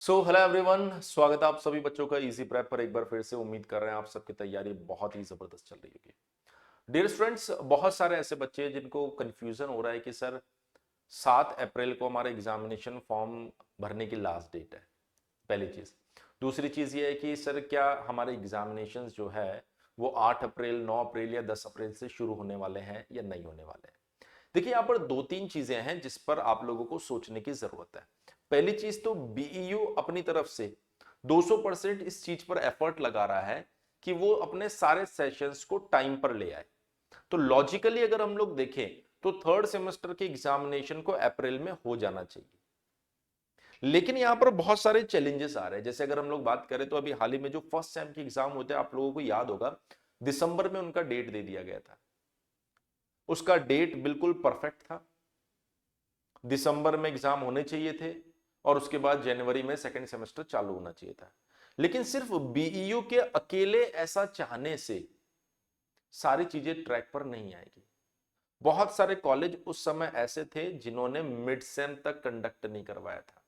Hello everyone, स्वागत है आप सभी बच्चों का इजी प्रेप पर। एक बार फिर से उम्मीद कर रहे हैं आप सबकी तैयारी बहुत ही जबरदस्त चल रही होगी। डियर स्टूडेंट्स, बहुत सारे ऐसे बच्चे हैं जिनको कंफ्यूजन हो रहा है कि सर 7 अप्रैल को हमारा एग्जामिनेशन फॉर्म भरने की लास्ट डेट है। पहली चीज। दूसरी चीज ये है कि सर क्या हमारे एग्जामिनेशन जो है वो 8 अप्रैल, 9 अप्रैल या 10 अप्रैल से शुरू होने वाले हैं या नहीं होने वाले हैं। देखिए, यहां पर दो तीन चीजें हैं जिस पर आप लोगों को सोचने की जरूरत है। पहली चीज तो बीईयू अपनी तरफ से 200% इस चीज पर एफर्ट लगा रहा है कि वो अपने सारे सेशंस को टाइम पर ले आए। तो लॉजिकली अगर हम लोग देखें तो थर्ड सेमेस्टर के एग्जामिनेशन को अप्रैल में हो जाना चाहिए। लेकिन यहां पर बहुत सारे चैलेंजेस आ रहे हैं। जैसे अगर हम लोग बात करें तो अभी हाल ही में जो फर्स्ट सेम के एग्जाम होते हैं, आप लोगों को याद होगा, दिसंबर में उनका डेट दे दिया गया था। उसका डेट बिल्कुल परफेक्ट था। दिसंबर में एग्जाम होने चाहिए थे और उसके बाद जनवरी में सेकेंड सेमेस्टर चालू होना चाहिए था। लेकिन सिर्फ बीईयू के अकेले ऐसा चाहने से सारी चीजें ट्रैक पर नहीं आएगी। बहुत सारे कॉलेज उस समय ऐसे थे जिन्होंने मिड सेम तक कंडक्ट नहीं करवाया था।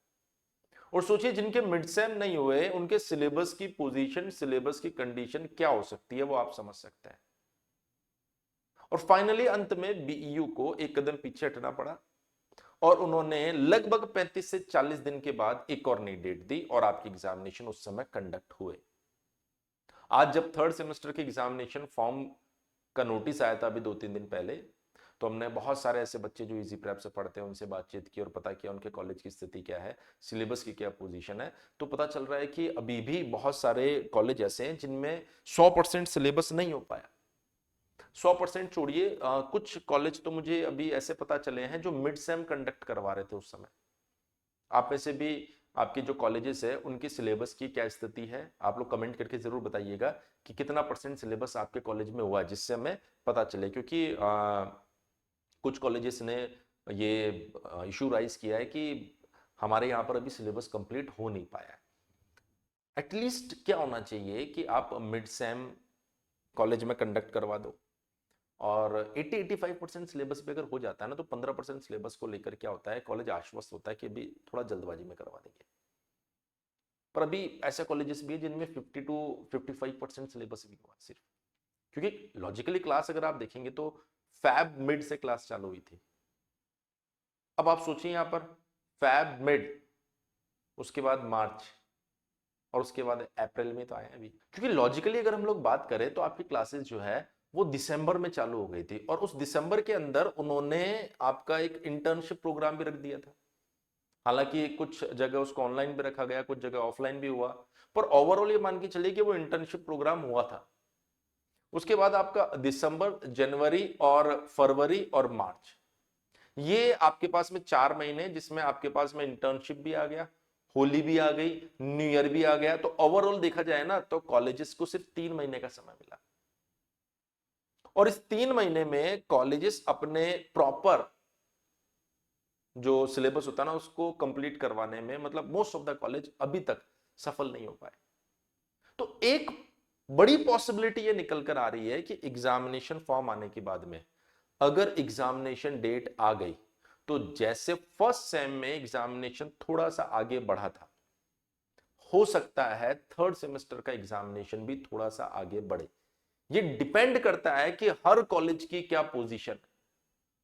और सोचिए, जिनके मिड सेम नहीं हुए उनके सिलेबस की पोजीशन, सिलेबस की कंडीशन क्या हो सकती है वो आप समझ सकते हैं। और फाइनली अंत में बीईयू को एक कदम पीछे हटना पड़ा और उन्होंने लगभग 35 से 40 दिन के बाद एक और नई डेट दी और आपके एग्जामिनेशन उस समय कंडक्ट हुए। आज जब थर्ड सेमेस्टर के एग्जामिनेशन फॉर्म का नोटिस आया था अभी 2-3 दिन पहले, तो हमने बहुत सारे ऐसे बच्चे जो इजी प्रेप से पढ़ते हैं उनसे बातचीत की और पता किया उनके कॉलेज की स्थिति क्या है, सिलेबस की क्या पोजीशन है। तो पता चल रहा है कि अभी भी बहुत सारे कॉलेज ऐसे हैं जिनमें 100% सिलेबस नहीं हो पाया। 100% छोड़िए, कुछ कॉलेज तो मुझे अभी ऐसे पता चले हैं जो मिड सेम कंडक्ट करवा रहे थे उस समय। आप में से भी आपके जो कॉलेजेस है उनकी सिलेबस की क्या स्थिति है, आप लोग कमेंट करके जरूर बताइएगा कि कितना परसेंट सिलेबस आपके कॉलेज में हुआ है, जिससे हमें पता चले। क्योंकि कुछ कॉलेजेस ने ये इशू राइज किया है कि हमारे यहाँ पर अभी सिलेबस कंप्लीट हो नहीं पाया है। एटलीस्ट क्या होना चाहिए कि आप मिड सेम कॉलेज में कंडक्ट करवा दो और 80-85% सिलेबस पे अगर हो जाता है ना, तो 15% सिलेबस को लेकर क्या होता है, कॉलेज आश्वस्त होता है कि अभी थोड़ा जल्दबाजी में करवा देंगे। पर अभी ऐसे कॉलेजेस भी है जिनमें 50-55% सिलेबस भी हुआ सिर्फ। क्योंकि लॉजिकली क्लास अगर आप देखेंगे तो फैब मिड से क्लास चालू हुई थी। अब आप सोचिए यहां पर फैब मिड, उसके बाद मार्च और उसके बाद अप्रैल में तो आए अभी। क्योंकि लॉजिकली अगर हम लोग बात करें तो आपकी क्लासेस जो है वो दिसंबर में चालू हो गई थी और उस दिसंबर के अंदर उन्होंने आपका एक इंटर्नशिप प्रोग्राम भी रख दिया था। हालांकि कुछ जगह उसको ऑनलाइन भी रखा गया, कुछ जगह ऑफलाइन भी हुआ, पर ओवरऑल ये मान के चलिए कि वो इंटर्नशिप प्रोग्राम हुआ था। उसके बाद आपका दिसंबर, जनवरी और फरवरी और मार्च, ये आपके पास में 4 महीने जिसमें आपके पास में इंटर्नशिप भी आ गया, होली भी आ गई, न्यू ईयर भी आ गया। तो ओवरऑल देखा जाए ना तो कॉलेजेस को सिर्फ 3 महीने का समय मिला और इस 3 महीने में कॉलेजेस अपने प्रॉपर जो सिलेबस होता है ना उसको कंप्लीट करवाने में, मतलब मोस्ट ऑफ द कॉलेज अभी तक सफल नहीं हो पाए। तो एक बड़ी पॉसिबिलिटी ये निकल कर आ रही है कि एग्जामिनेशन फॉर्म आने के बाद में अगर एग्जामिनेशन डेट आ गई तो जैसे फर्स्ट सेम में एग्जामिनेशन थोड़ा सा आगे बढ़ा था, हो सकता है थर्ड सेमेस्टर का एग्जामिनेशन भी थोड़ा सा आगे बढ़े। ये डिपेंड करता है कि हर कॉलेज की क्या पोजीशन,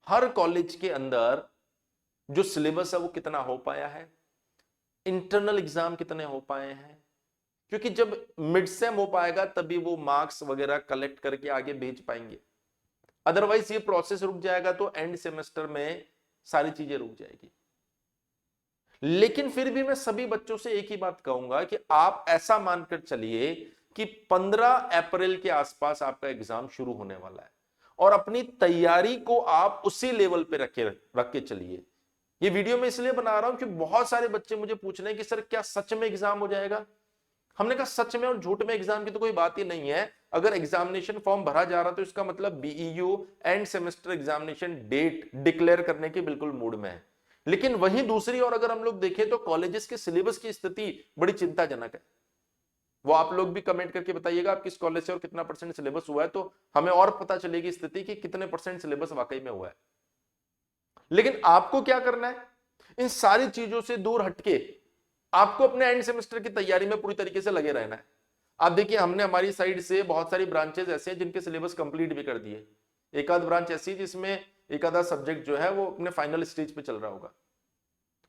हर कॉलेज के अंदर जो सिलेबस है वो कितना हो पाया है, इंटरनल एग्जाम कितने हो पाए हैं। क्योंकि जब मिड सेम हो पाएगा तभी वो मार्क्स वगैरह कलेक्ट करके आगे भेज पाएंगे। अदरवाइज ये प्रोसेस रुक जाएगा तो एंड सेमेस्टर में सारी चीजें रुक जाएगी। लेकिन फिर भी मैं सभी बच्चों से एक ही बात कहूंगा कि आप ऐसा मानकर चलिए कि 15 अप्रैल के आसपास आपका एग्जाम शुरू होने वाला है और अपनी तैयारी को आप उसी लेवल पे रख के चलिए। ये वीडियो मैं इसलिए बना रहा हूं कि बहुत सारे बच्चे मुझे पूछ रहे हैं कि सर क्या सच में एग्जाम हो जाएगा। हमने कहा सच में और झूठ में एग्जाम की तो कोई बात ही नहीं है। अगर एग्जामिनेशन फॉर्म भरा जा रहा तो इसका मतलब BEU end semester examination date declare करने के बिल्कुल मूड में है। लेकिन वहीं दूसरी ओर अगर हम लोग देखें तो कॉलेजेस के सिलेबस की स्थिति बड़ी चिंताजनक है। वो आप लोग भी कमेंट करके बताइएगा आप किस कॉलेज से और कितना परसेंट सिलेबस हुआ है, तो हमें और पता चलेगी स्थिति कि कितने परसेंट सिलेबस वाकई में हुआ है। लेकिन आपको क्या करना है, इन सारी चीजों से दूर हटके आपको अपने एंड सेमेस्टर की तैयारी में पूरी तरीके से लगे रहना है। आप देखिए, हमने हमारी साइड से बहुत सारी ब्रांचेस ऐसे हैं जिनके सिलेबस कंप्लीट भी कर दिए। एक आध ब्रांच ऐसी जिसमें एक आधा सब्जेक्ट जो है वो अपने फाइनल स्टेज पे चल रहा होगा,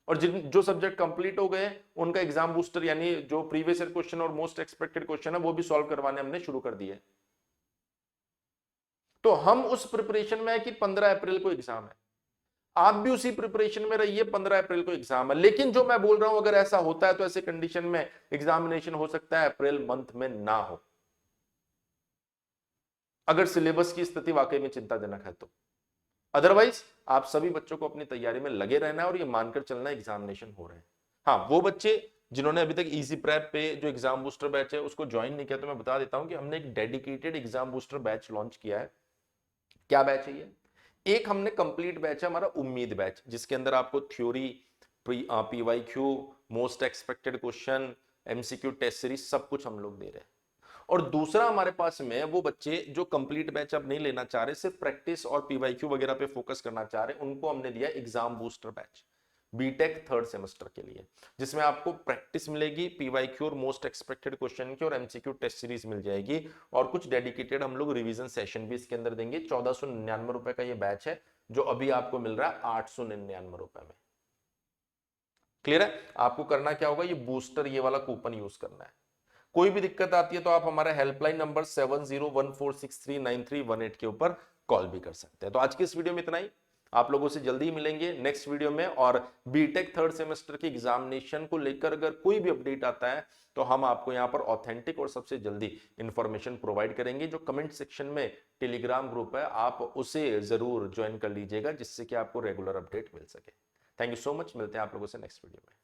और जिन जो सब्जेक्ट कंप्लीट हो गए उनका एग्जाम बूस्टर यानी जो प्रीवियस ईयर क्वेश्चन और मोस्ट एक्सपेक्टेड क्वेश्चन है वो भी सॉल्व करवाने हमने शुरू कर दिए। तो हम उस प्रिपरेशन में है कि 15 अप्रैल को एग्जाम है, आप भी उसी प्रिपरेशन में रहिए। 15 अप्रैल को एग्जाम है, लेकिन जो मैं बोल रहा हूं अगर ऐसा होता है तो ऐसे कंडीशन में एग्जामिनेशन हो सकता है अप्रैल मंथ में ना हो, अगर सिलेबस की स्थिति वाकई में चिंताजनक है तो। अदरवाइज आप सभी बच्चों को अपनी तैयारी में लगे रहना है और ये मानकर चलना एग्जामिनेशन हो रहे हैं। हाँ, वो बच्चे जिन्होंने अभी तक इजी प्रेप पे जो एग्जाम बूस्टर बैच है उसको ज्वाइन नहीं किया, तो मैं बता देता हूं कि हमने एक dedicated exam booster batch launch किया है। क्या बैच है ये? एक हमने कंप्लीट बैच है हमारा उम्मीद बैच, जिसके अंदर आपको theory, PYQ, most expected question, MCQ test series सब कुछ हम लोग दे रहे हैं। और दूसरा हमारे पास में वो बच्चे जो कंप्लीट बैच अब नहीं लेना चाह रहे, सिर्फ प्रैक्टिस और पीवाईक्यू वगैरह पे फोकस करना चाह रहे, उनको हमने दिया exam booster batch BTech third semester के लिए, जिसमें आपको प्रैक्टिस मिलेगी, पीवाईक्यू और मोस्ट एक्सपेक्टेड क्वेश्चन की, और एमसीक्यू टेस्ट सीरीज मिल जाएगी, और कुछ डेडिकेटेड हम लोग रिवीजन सेशन भी इसके अंदर देंगे। 1499 रुपए का ये बैच है, जो अभी आपको मिल रहा है 899 रुपए में। क्लियर है? आपको करना क्या होगा, ये बूस्टर ये वाला कूपन यूज करना है। कोई भी दिक्कत आती है तो आप हमारे हेल्पलाइन नंबर 7014639318 के ऊपर कॉल भी कर सकते हैं। तो आज की इस वीडियो में इतना ही, आप लोगों से जल्दी ही मिलेंगे नेक्स्ट वीडियो में। और बीटेक थर्ड सेमेस्टर की एग्जामिनेशन को लेकर अगर कोई भी अपडेट आता है तो हम आपको यहाँ पर ऑथेंटिक और सबसे जल्दी इंफॉर्मेशन प्रोवाइड करेंगे। जो कमेंट सेक्शन में टेलीग्राम ग्रुप है आप उसे जरूर ज्वाइन कर लीजिएगा, जिससे कि आपको रेगुलर अपडेट मिल सके। थैंक यू सो मच, मिलते हैं आप लोगों से नेक्स्ट वीडियो में।